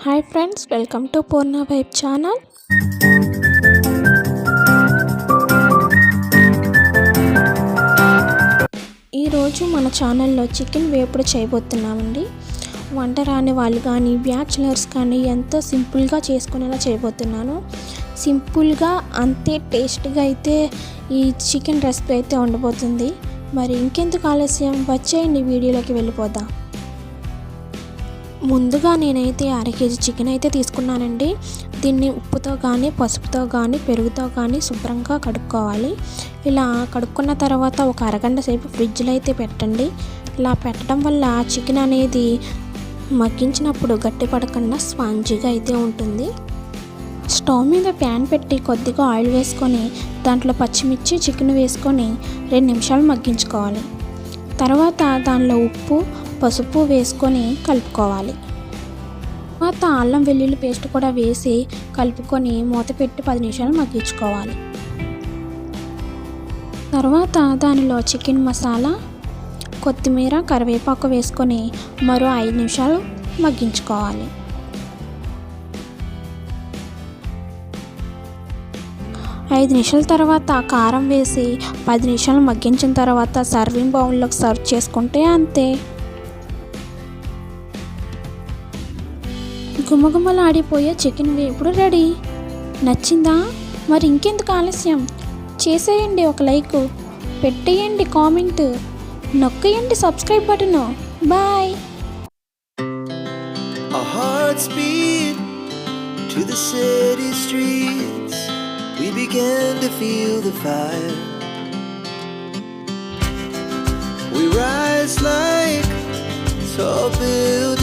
Hi friends, welcome to Purna vibe channel. ఈరోజు మన ఛానల్లో చికెన్ వేపుడు చేయబోతున్నామండి. వంట రాని వాళ్ళు కానీ బ్యాచిలర్స్ కానీ ఎంతో సింపుల్గా చేసుకునేలా చేయబోతున్నాను. సింపుల్గా అంతే టేస్ట్గా అయితే ఈ చికెన్ రెసిపీ అయితే ఉండబోతుంది. మరి ఇంకెందుకు ఆలస్యం, వచ్చేయండి వీడియోలోకి వెళ్ళిపోదాం. ముందుగా నేనైతే 1/2 కేజీ చికెన్ అయితే తీసుకున్నానండి. దీన్ని ఉప్పుతో కానీ పసుపుతో కానీ పెరుగుతో కానీ శుభ్రంగా కడుక్కోవాలి. ఇలా కడుక్కున్న తర్వాత ఒక అరగంట సేపు ఫ్రిడ్జ్లో అయితే పెట్టండి. ఇలా పెట్టడం వల్ల చికెన్ అనేది మగ్గించినప్పుడు గట్టి పడకుండా స్పాంజీగా అయితే ఉంటుంది. స్టవ్ మీద ప్యాన్ పెట్టి కొద్దిగా ఆయిల్ వేసుకొని దాంట్లో పచ్చిమిర్చి చికెన్ వేసుకొని 2 నిమిషాలు మగ్గించుకోవాలి. తర్వాత దానిలో ఉప్పు పసుపు వేసుకొని కలుపుకోవాలి. తర్వాత అల్లం వెల్లుల్లి పేస్ట్ కూడా వేసి కలుపుకొని మూత పెట్టి 10 నిమిషాలు మగ్గించుకోవాలి. తర్వాత దానిలో చికెన్ మసాలా, కొత్తిమీర, కరివేపాకు వేసుకొని మరో 5 నిమిషాలు మగ్గించుకోవాలి. ఐదు నిమిషాల తర్వాత కారం వేసి 10 నిమిషాలు మగ్గించిన తర్వాత సర్వింగ్ బౌల్లోకి సర్వ్ చేసుకుంటే అంతే. గుమగుమలాడిపోయే చికెన్ వేపుడు రెడీ. నచ్చిందా? మరి ఇంకెందుకు ఆలస్యం, చేసేయండి ఒక లైక్, పెట్టేయండి కామెంట్, నొక్కేయండి subscribe button. Bye. Our hearts beat to the city streets. We began to feel the fire. We rise like tall buildings.